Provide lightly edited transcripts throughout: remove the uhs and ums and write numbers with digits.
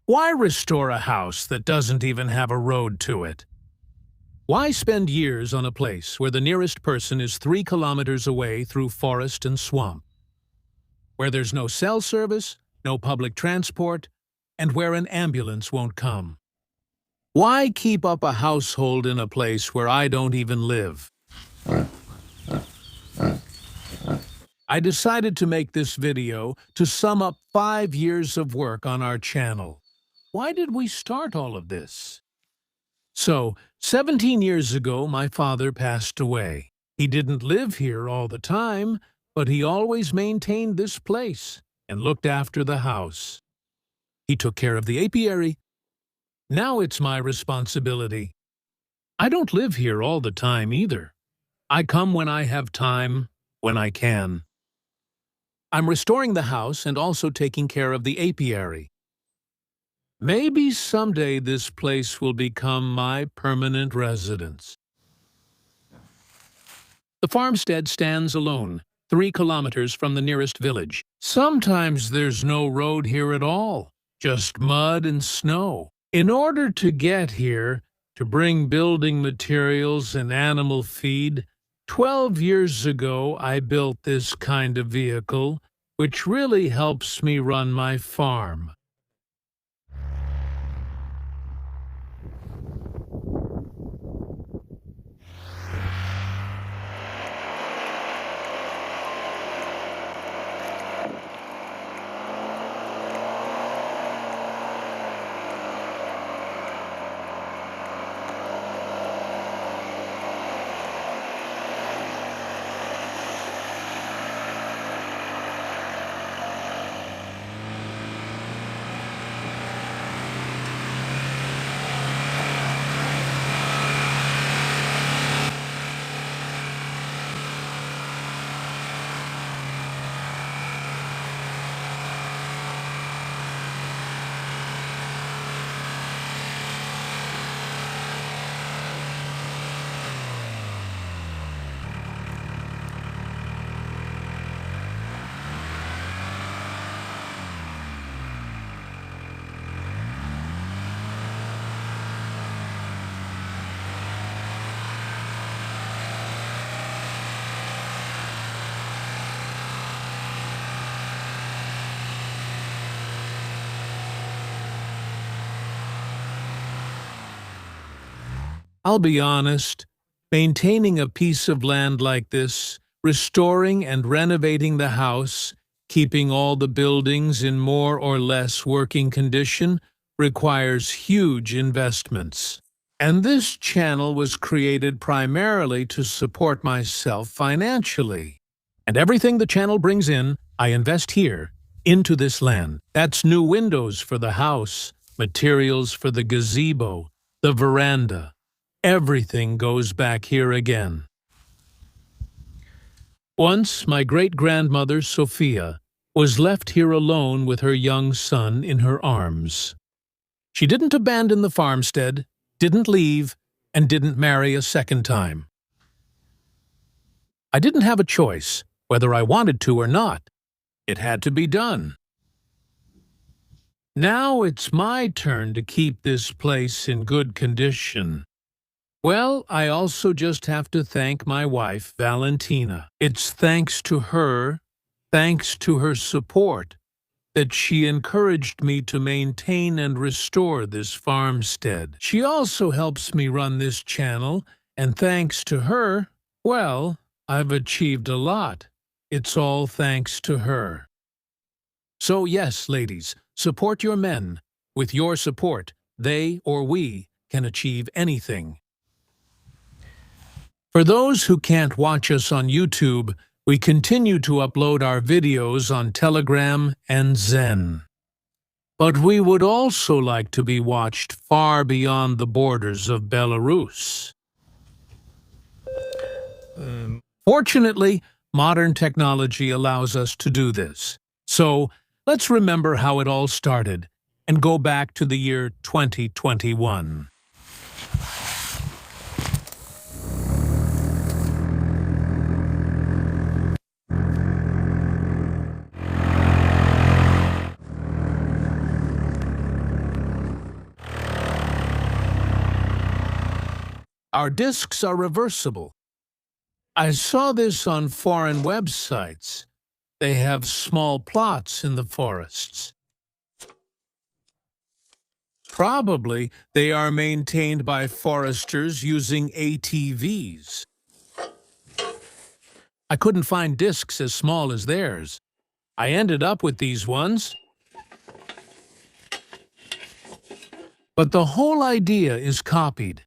Why restore a house that doesn't even have a road to it? Why spend years on a place where the nearest person is 3 kilometers away through forest and swamp? Where there's no cell service, no public transport, and where an ambulance won't come? Why keep up a household in a place where I don't even live? I decided to make this video to sum up 5 years of work on our channel. Why did we start all of this? So, 17 years ago, my father passed away. He didn't live here all the time, but he always maintained this place and looked after the house. He took care of the apiary. Now it's my responsibility. I don't live here all the time either. I come when I have time, when I can. I'm restoring the house and also taking care of the apiary. Maybe someday this place will become my permanent residence. The farmstead stands alone, 3 kilometers from the nearest village. Sometimes there's no road here at all, just mud and snow. In order to get here, to bring building materials and animal feed, 12 years ago I built this kind of vehicle, which really helps me run my farm. I'll be honest, maintaining a piece of land like this, restoring and renovating the house, keeping all the buildings in more or less working condition, requires huge investments. And this channel was created primarily to support myself financially. And everything the channel brings in, I invest here, into this land. That's new windows for the house, materials for the gazebo, the veranda. Everything goes back here again. Once, my great-grandmother, Sophia, was left here alone with her young son in her arms. She didn't abandon the farmstead, didn't leave, and didn't marry a second time. I didn't have a choice, whether I wanted to or not. It had to be done. Now it's my turn to keep this place in good condition. Well, I also just have to thank my wife, Valentina. It's thanks to her support, that she encouraged me to maintain and restore this farmstead. She also helps me run this channel, and thanks to her, well, I've achieved a lot. It's all thanks to her. So yes, ladies, support your men. With your support, they or we can achieve anything. For those who can't watch us on YouTube, we continue to upload our videos on Telegram and Zen. But we would also like to be watched far beyond the borders of Belarus. Fortunately, modern technology allows us to do this. So, let's remember how it all started and go back to the year 2021. Our discs are reversible. I saw this on foreign websites. They have small plots in the forests. Probably they are maintained by foresters using ATVs. I couldn't find discs as small as theirs. I ended up with these ones. But the whole idea is copied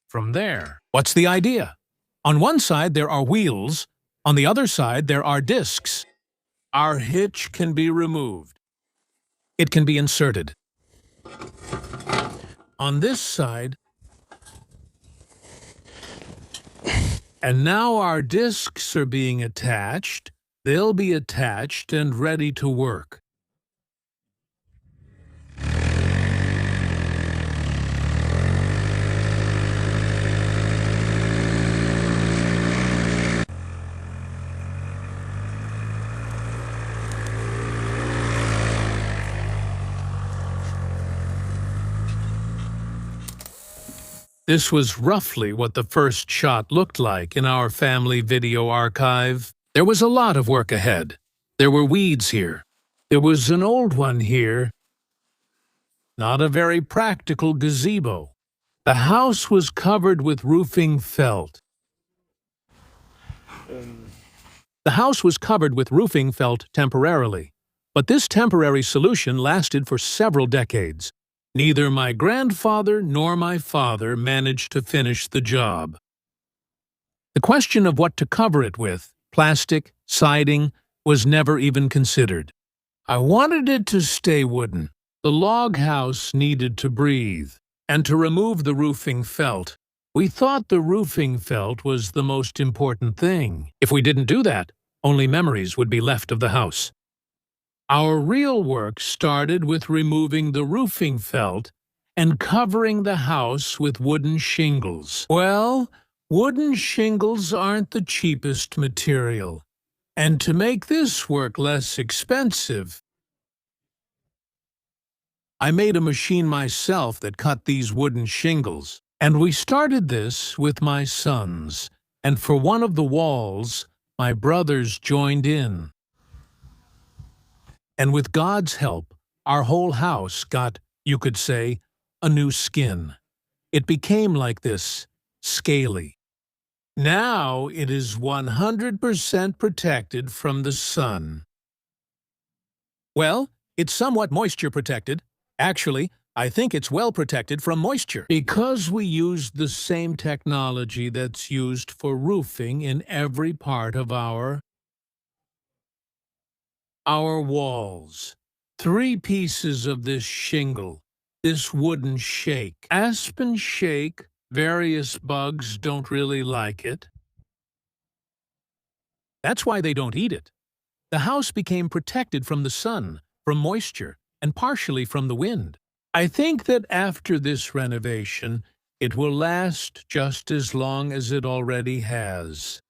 from there. What's the idea? On one side there are wheels, on the other side there are discs. Our hitch can be removed. It can be inserted. On this side, and now our discs are being attached. They'll be attached and ready to work. This was roughly what the first shot looked like in our family video archive. There was a lot of work ahead. There were weeds here. There was an old one here. Not a very practical gazebo. The house was covered with roofing felt. The house was covered with roofing felt temporarily, but this temporary solution lasted for several decades. Neither my grandfather nor my father managed to finish the job. The question of what to cover it with, plastic, siding, was never even considered. I wanted it to stay wooden. The log house needed to breathe, and to remove the roofing felt. We thought the roofing felt was the most important thing. If we didn't do that, only memories would be left of the house. Our real work started with removing the roofing felt and covering the house with wooden shingles. Well, wooden shingles aren't the cheapest material. And to make this work less expensive, I made a machine myself that cut these wooden shingles. And we started this with my sons. And for one of the walls, my brothers joined in. And with God's help, our whole house got, you could say, a new skin. It became like this, scaly. Now it is 100% protected from the sun. Well, it's somewhat moisture protected. Actually, I think it's well protected from moisture. Because we used the same technology that's used for roofing in every part of our walls. 3 pieces of this shingle, this wooden shake. Aspen shake, various bugs don't really like it. That's why they don't eat it. The house became protected from the sun, from moisture, and partially from the wind. I think that after this renovation, it will last just as long as it already has.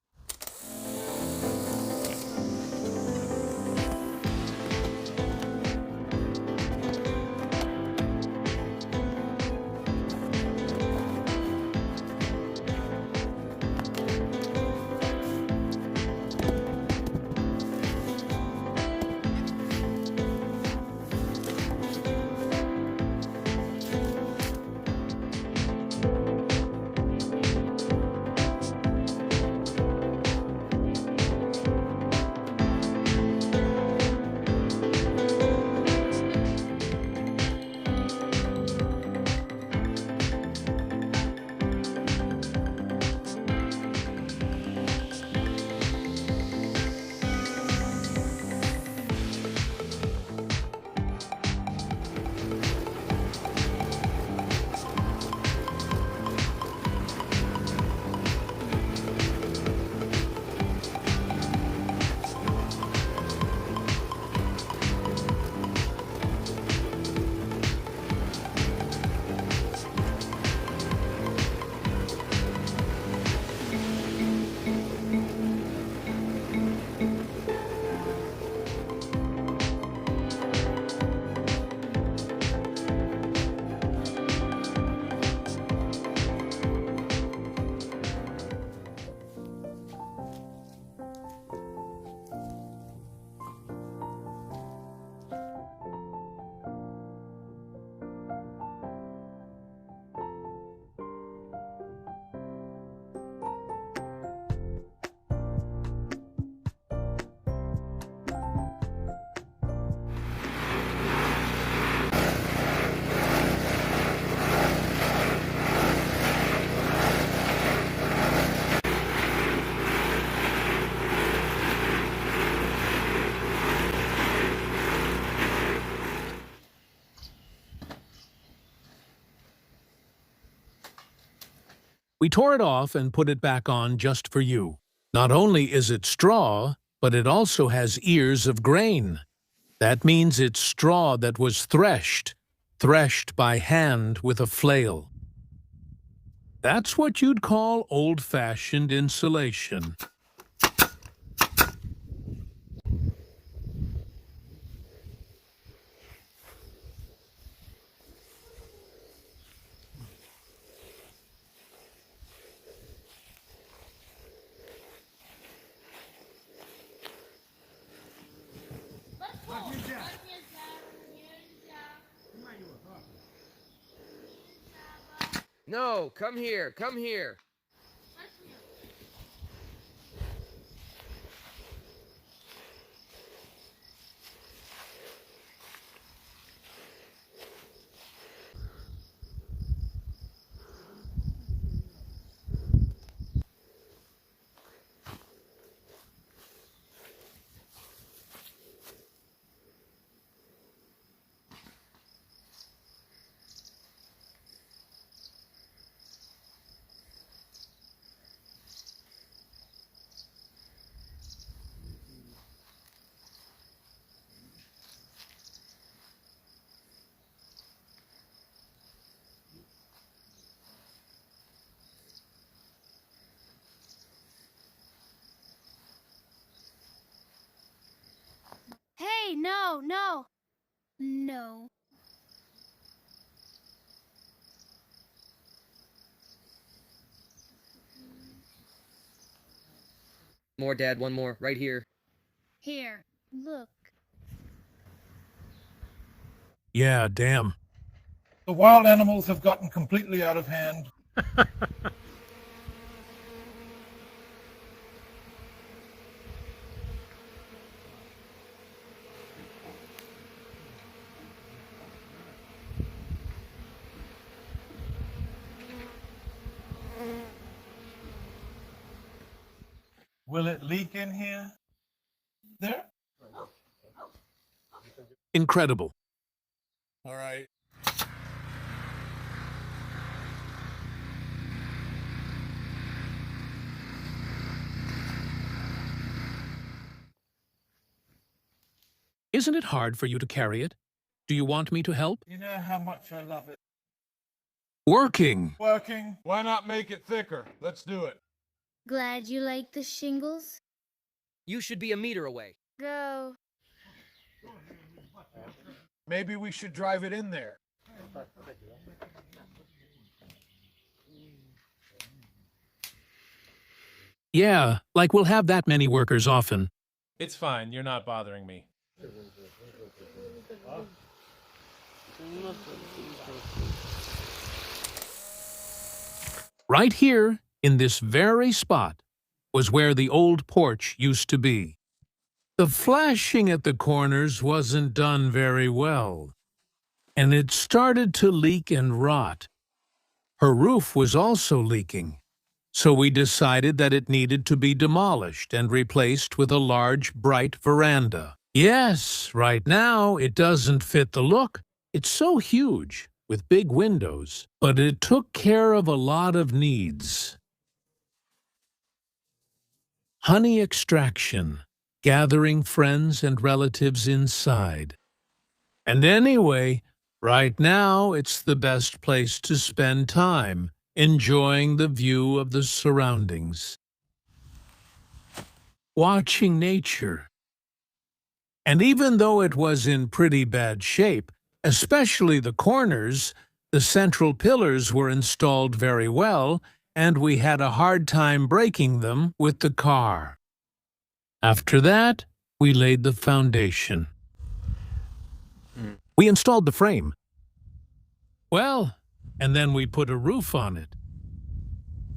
We tore it off and put it back on just for you. Not only is it straw, but it also has ears of grain. That means it's straw that was threshed by hand with a flail. That's what you'd call old-fashioned insulation. No, come here, come here. Hey, no, no. No. More, Dad, one more, right here. Here, look. Yeah, damn. The wild animals have gotten completely out of hand. Will it leak in here? There? Incredible. All right. Isn't it hard for you to carry it? Do you want me to help? You know how much I love it. Working. Working. Why not make it thicker? Let's do it. Glad you like the shingles? You should be a meter away. Go. Maybe we should drive it in there. Yeah, like we'll have that many workers often. It's fine. You're not bothering me. Right here, in this very spot, was where the old porch used to be. The flashing at the corners wasn't done very well, and it started to leak and rot. Her roof was also leaking, so we decided that it needed to be demolished and replaced with a large, bright veranda. Yes, right now it doesn't fit the look. It's so huge, with big windows, but it took care of a lot of needs. Honey extraction, gathering friends and relatives inside. And anyway, right now it's the best place to spend time, enjoying the view of the surroundings. Watching nature. And even though it was in pretty bad shape, especially the corners, the central pillars were installed very well, and we had a hard time breaking them with the car. After that, we laid the foundation. We installed the frame. Well, and then we put a roof on it.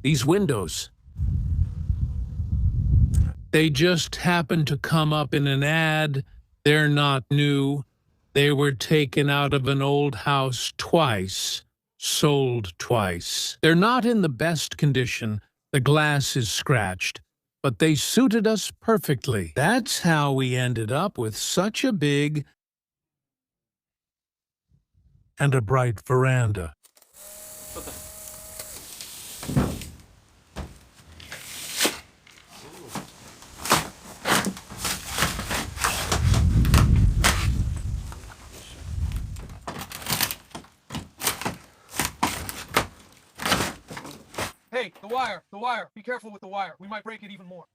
These windows, they just happened to come up in an ad. They're not new. They were taken out of an old house twice, sold twice. They're not in the best condition. The glass is scratched, but they suited us perfectly. That's how we ended up with such a big and a bright veranda. The wire. Be careful with the wire. We might break it even more.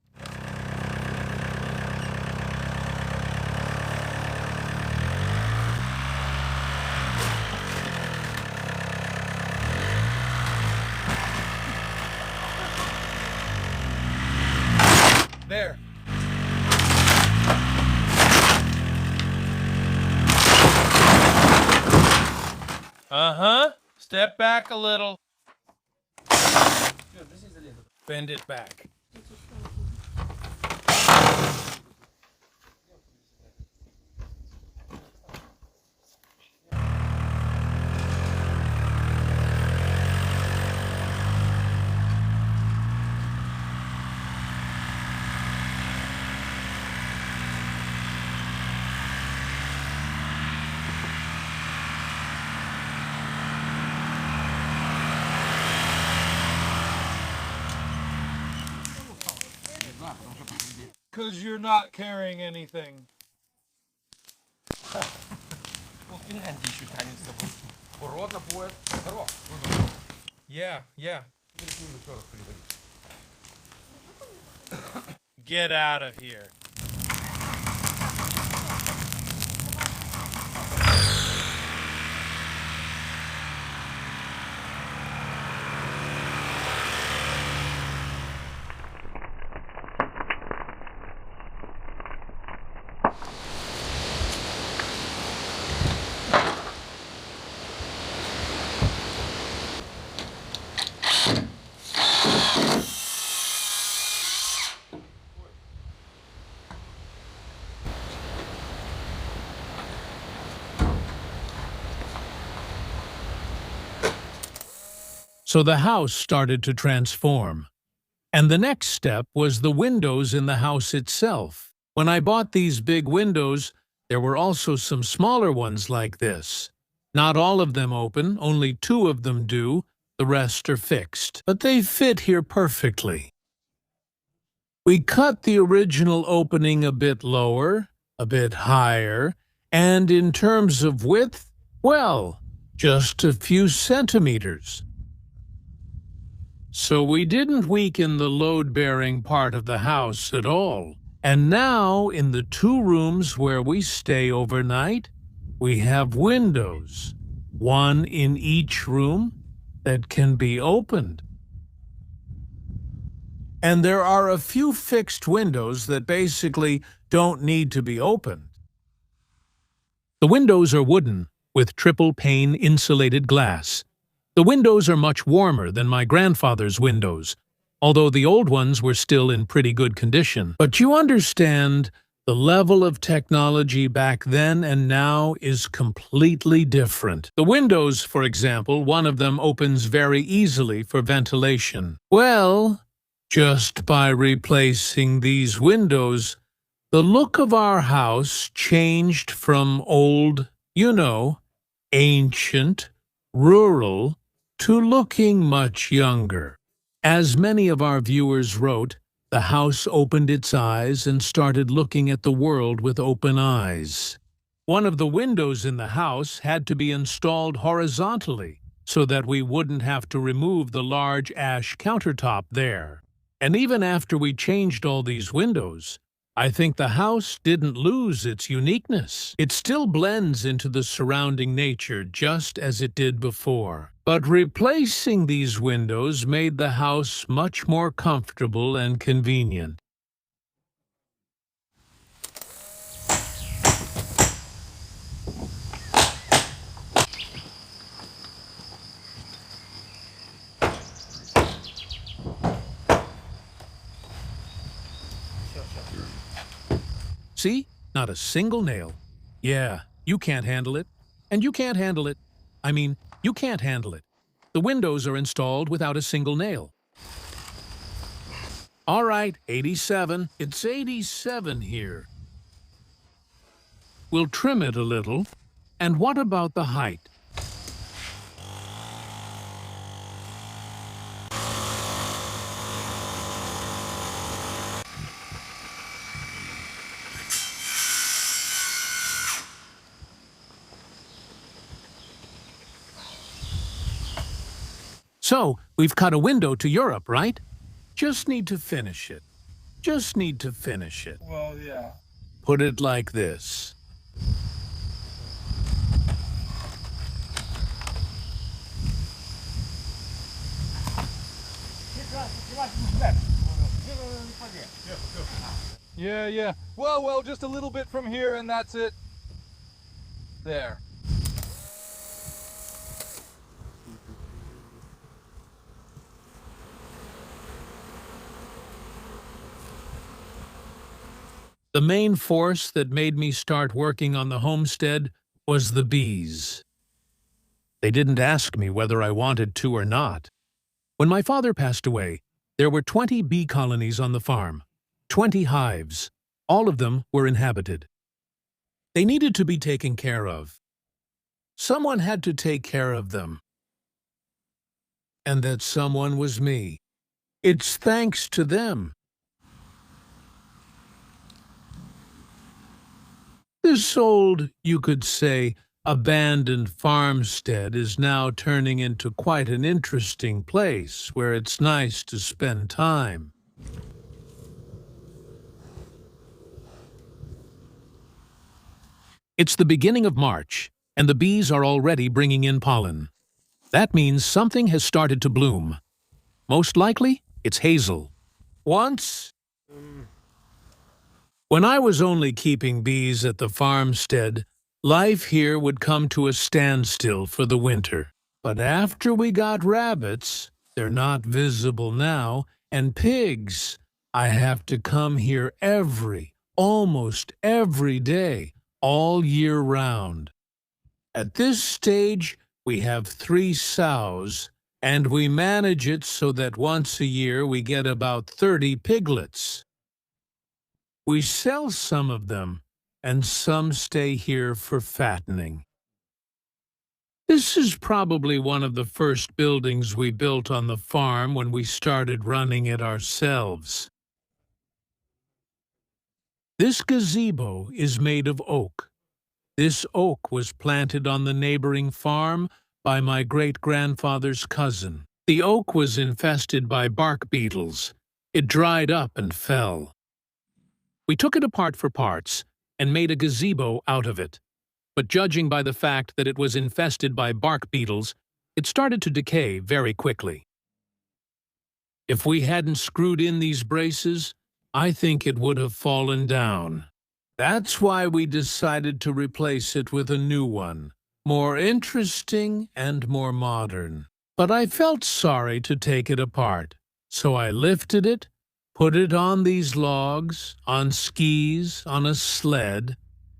There. Uh-huh. Step back a little. Bend it back. Because you're not carrying anything. Yeah. Get out of here. So the house started to transform. And the next step was the windows in the house itself. When I bought these big windows, there were also some smaller ones like this. Not all of them open, only 2 of them do, the rest are fixed. But they fit here perfectly. We cut the original opening a bit lower, a bit higher, and in terms of width, well, just a few centimeters. So we didn't weaken the load-bearing part of the house at all. And now, in the 2 rooms where we stay overnight, we have windows, 1 in each room, that can be opened. And there are a few fixed windows that basically don't need to be opened. The windows are wooden, with triple-pane insulated glass. The windows are much warmer than my grandfather's windows, although the old ones were still in pretty good condition. But you understand, the level of technology back then and now is completely different. The windows, for example, one of them opens very easily for ventilation. Well, just by replacing these windows, the look of our house changed from old, ancient, rural, to looking much younger. As many of our viewers wrote, the house opened its eyes and started looking at the world with open eyes. One of the windows in the house had to be installed horizontally so that we wouldn't have to remove the large ash countertop there. And even after we changed all these windows, I think the house didn't lose its uniqueness. It still blends into the surrounding nature just as it did before. But replacing these windows made the house much more comfortable and convenient. See? Not a single nail. Yeah, you can't handle it. And you can't handle it. I mean, you can't handle it. The windows are installed without a single nail. All right, 87. It's 87 here. We'll trim it a little. And what about the height? So, we've cut a window to Europe, right? Just need to finish it. Just need to finish it. Well, yeah. Put it like this. Yeah. Well, just a little bit from here and that's it. There. The main force that made me start working on the homestead was the bees. They didn't ask me whether I wanted to or not. When my father passed away, there were 20 bee colonies on the farm, 20 hives. All of them were inhabited. They needed to be taken care of. Someone had to take care of them. And that someone was me. It's thanks to them. This old, you could say, abandoned farmstead is now turning into quite an interesting place where it's nice to spend time. It's the beginning of March, and the bees are already bringing in pollen. That means something has started to bloom. Most likely, it's hazel. When I was only keeping bees at the farmstead, life here would come to a standstill for the winter. But after we got rabbits, they're not visible now, and pigs, I have to come here almost every day, all year round. At this stage, we have 3 sows, and we manage it so that once a year we get about 30 piglets. We sell some of them, and some stay here for fattening. This is probably one of the first buildings we built on the farm when we started running it ourselves. This gazebo is made of oak. This oak was planted on the neighboring farm by my great-grandfather's cousin. The oak was infested by bark beetles. It dried up and fell. We took it apart for parts and made a gazebo out of it. But judging by the fact that it was infested by bark beetles, it started to decay very quickly. If we hadn't screwed in these braces, I think it would have fallen down. That's why we decided to replace it with a new one, more interesting and more modern. But I felt sorry to take it apart, so I lifted it, put it on these logs, on skis, on a sled,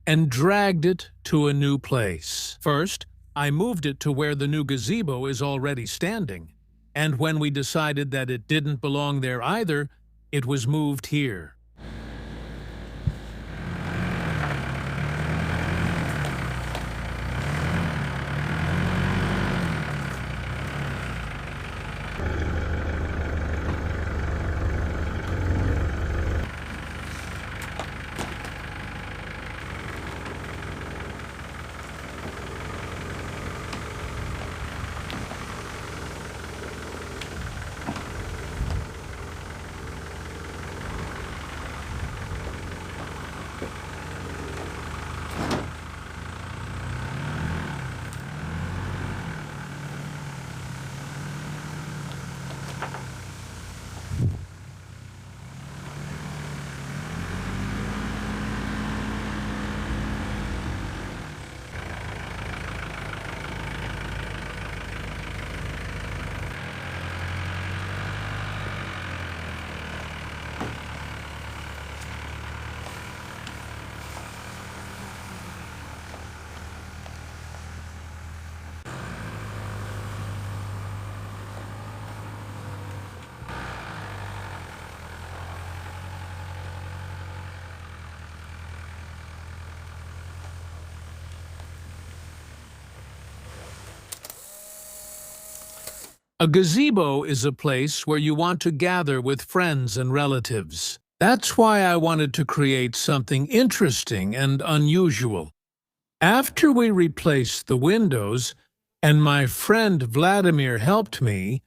and dragged it to a new place. First, I moved it to where the new gazebo is already standing, and when we decided that it didn't belong there either, it was moved here. A gazebo is a place where you want to gather with friends and relatives. That's why I wanted to create something interesting and unusual. After we replaced the windows, and my friend Vladimir helped me,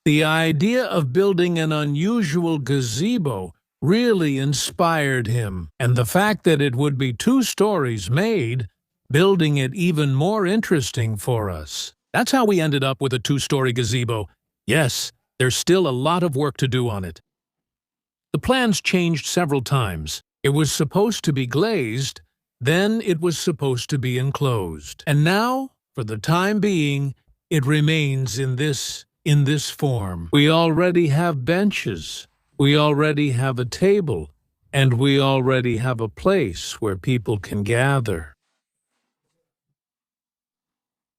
The idea of building an unusual gazebo really inspired him, and the fact that it would be 2 stories made building it even more interesting for us. That's how we ended up with a 2-story gazebo. Yes, there's still a lot of work to do on it. The plans changed several times. It was supposed to be glazed, then it was supposed to be enclosed. And now, for the time being, it remains in this form. We already have benches, we already have a table, and we already have a place where people can gather.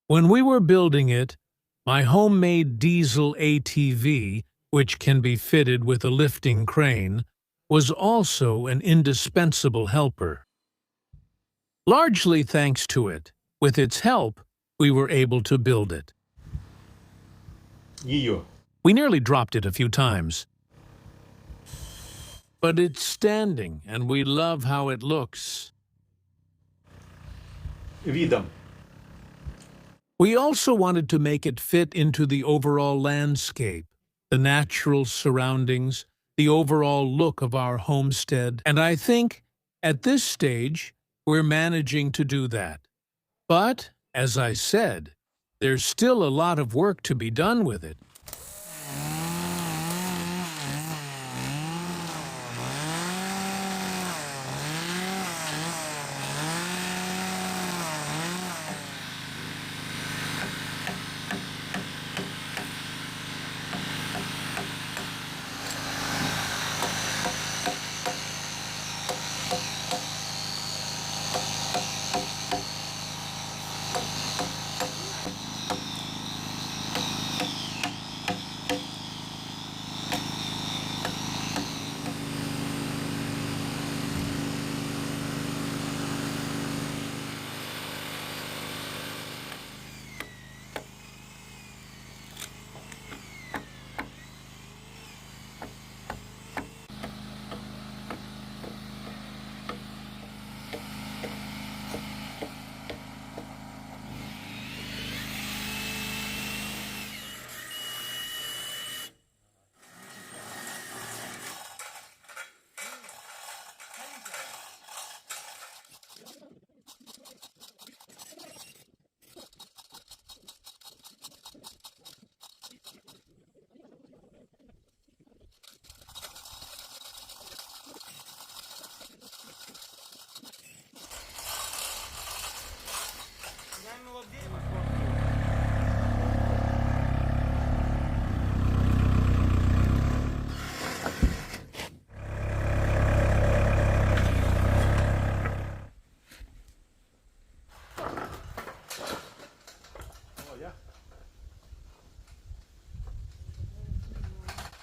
When we were building it, my homemade diesel ATV, which can be fitted with a lifting crane, was also an indispensable helper. Largely thanks to it, with its help, we were able to build it. We nearly dropped it a few times. But it's standing, and we love how it looks. Видом. We also wanted to make it fit into the overall landscape, the natural surroundings, the overall look of our homestead, and I think, at this stage, we're managing to do that. But, as I said, there's still a lot of work to be done with it.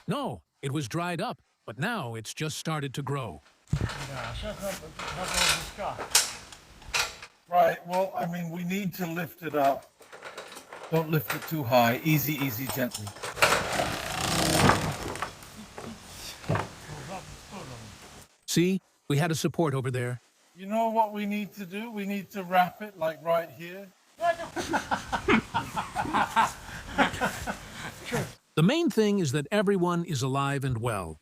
No, it was dried up, but now it's just started to grow. Right, well, I mean, we need to lift it up. Don't lift it too high. Easy, easy, gently. See, we had a support over there. You know what we need to do? We need to wrap it like right here. The main thing is that everyone is alive and well.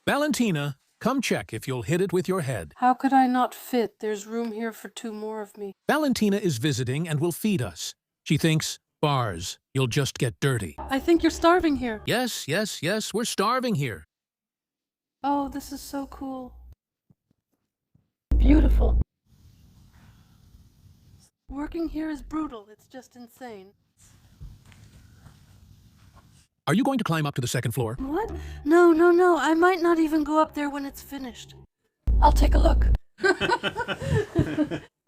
Valentina, come check if you'll hit it with your head. How could I not fit? There's room here for 2 more of me. Valentina is visiting and will feed us. She thinks, bars, you'll just get dirty. I think you're starving here. Yes, yes, yes, we're starving here. Oh, this is so cool. Beautiful. Working here is brutal. It's just insane. Are you going to climb up to the 2nd floor? What? No, no, no. I might not even go up there when it's finished. I'll take a look.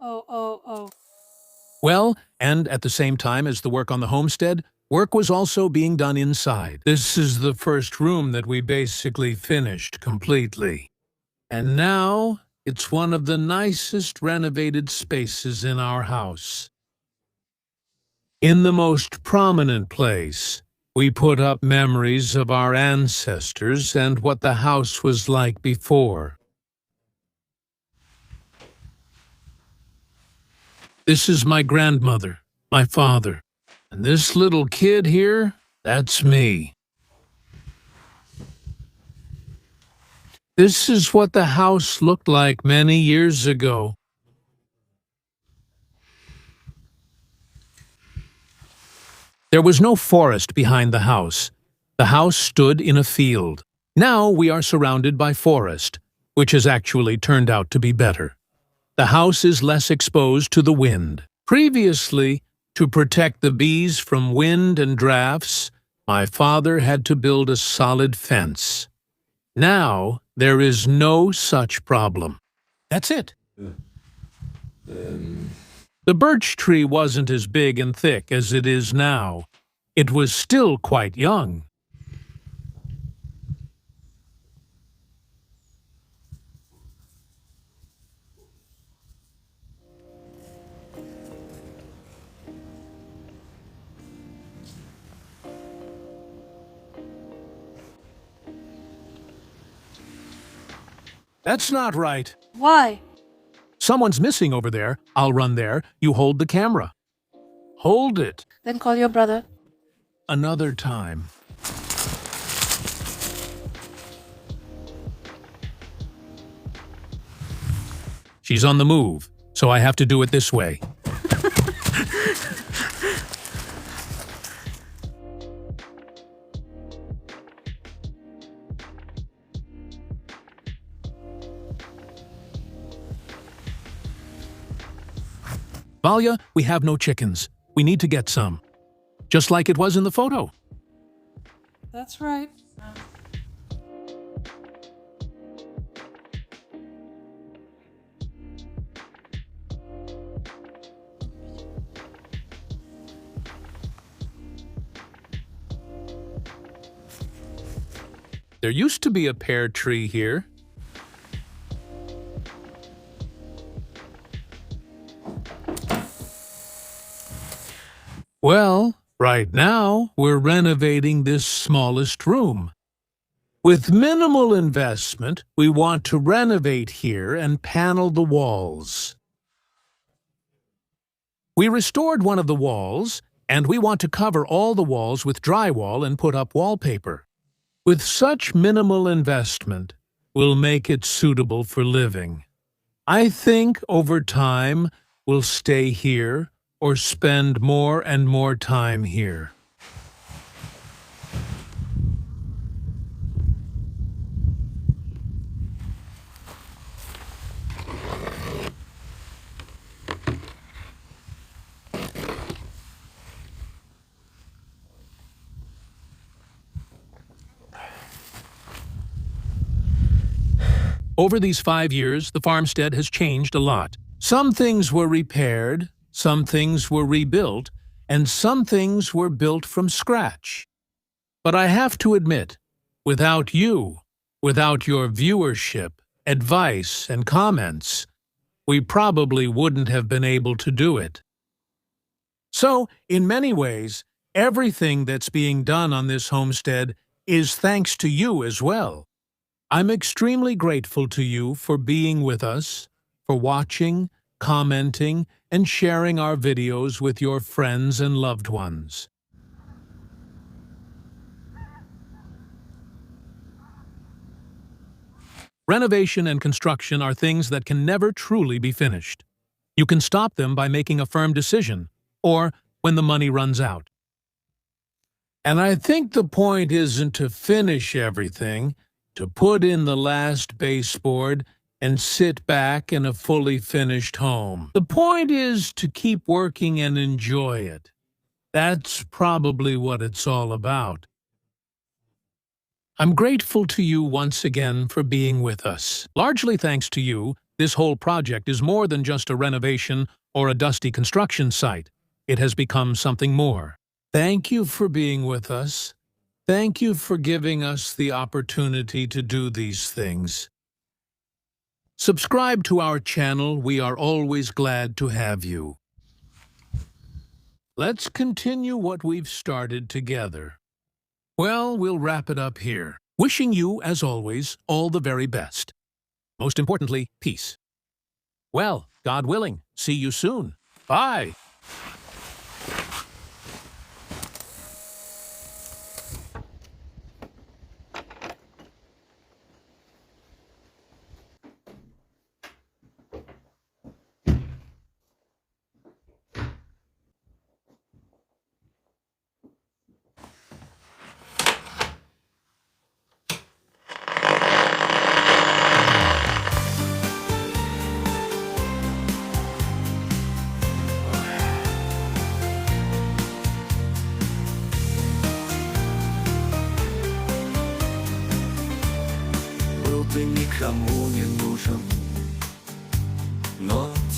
Oh. Well, and at the same time as the work on the homestead, work was also being done inside. This is the first room that we basically finished completely. And now, it's one of the nicest renovated spaces in our house. In the most prominent place, we put up memories of our ancestors and what the house was like before. This is my grandmother, my father, and this little kid here, that's me. This is what the house looked like many years ago. There was no forest behind the house. The house stood in a field. Now we are surrounded by forest, which has actually turned out to be better. The house is less exposed to the wind. Previously, to protect the bees from wind and drafts, my father had to build a solid fence. Now, there is no such problem. That's it. The birch tree wasn't as big and thick as it is now. It was still quite young. That's not right. Why? Someone's missing over there. I'll run there. You hold the camera. Hold it. Then call your brother. Another time. She's on the move, so I have to do it this way. Valia, we have no chickens. We need to get some. Just like it was in the photo. That's right. There used to be a pear tree here. Well, right now, we're renovating this smallest room. With minimal investment, we want to renovate here and panel the walls. We restored one of the walls, and we want to cover all the walls with drywall and put up wallpaper. With such minimal investment, we'll make it suitable for living. I think over time, we'll stay here or spend more and more time here. Over these 5 years, the farmstead has changed a lot. Some things were repaired, some things were rebuilt, and some things were built from scratch. But I have to admit, without you, without your viewership, advice, and comments, we probably wouldn't have been able to do it. So, in many ways, everything that's being done on this homestead is thanks to you as well. I'm extremely grateful to you for being with us, for watching, commenting, and sharing our videos with your friends and loved ones. Renovation and construction are things that can never truly be finished. You can stop them by making a firm decision, or when the money runs out. And I think the point isn't to finish everything, to put in the last baseboard and sit back in a fully finished home. The point is to keep working and enjoy it. That's probably what it's all about. I'm grateful to you once again for being with us. Largely thanks to you, this whole project is more than just a renovation or a dusty construction site. It has become something more. Thank you for being with us. Thank you for giving us the opportunity to do these things. Subscribe to our channel. We are always glad to have you. Let's continue what we've started together. Well, we'll wrap it up here. Wishing you, as always, all the very best. Most importantly, peace. Well, God willing, see you soon. Bye.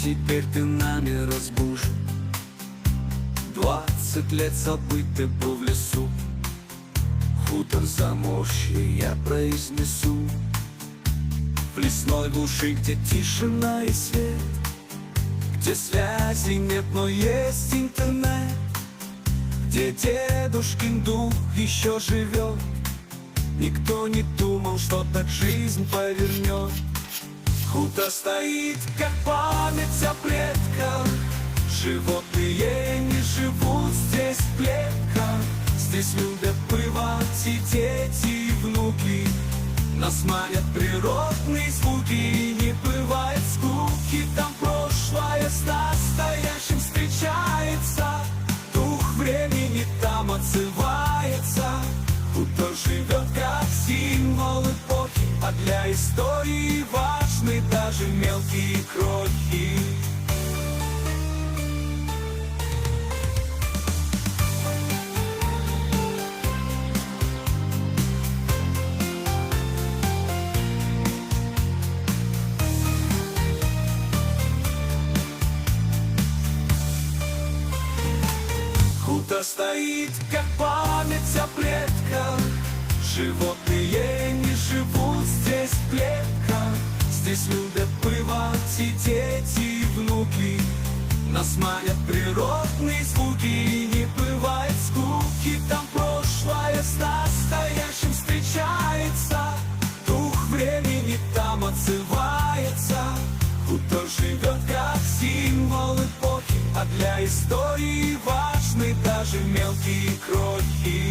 теперь ты нами разбужен. 20 лет забыт ты был в лесу. Хутор заморщи я произнесу. В лесной глуши, где тишина и свет, где связи нет, но есть интернет, где дедушкин дух еще живет. Никто не думал, что так жизнь повернет. Хутор стоит, как память о предках. Животные не живут здесь в клетках. Здесь любят бывать и дети, и внуки. Нас манят природные звуки. Не бывает скуки, там прошлое с настоящим встречается. Дух времени там отзывается. Хутор живет как символ эпохи, а для истории важны даже мелкие крохи. Хутор стоит, как память о предках. Животные не живут здесь в клетках. Здесь любят бывать и дети, и внуки. Нас манят природные звуки. Не бывает скуки, там прошлое с настоящим встречается. Дух времени там отзывается. Хутор живет как символ эпохи, а для истории важны даже мелкие крохи.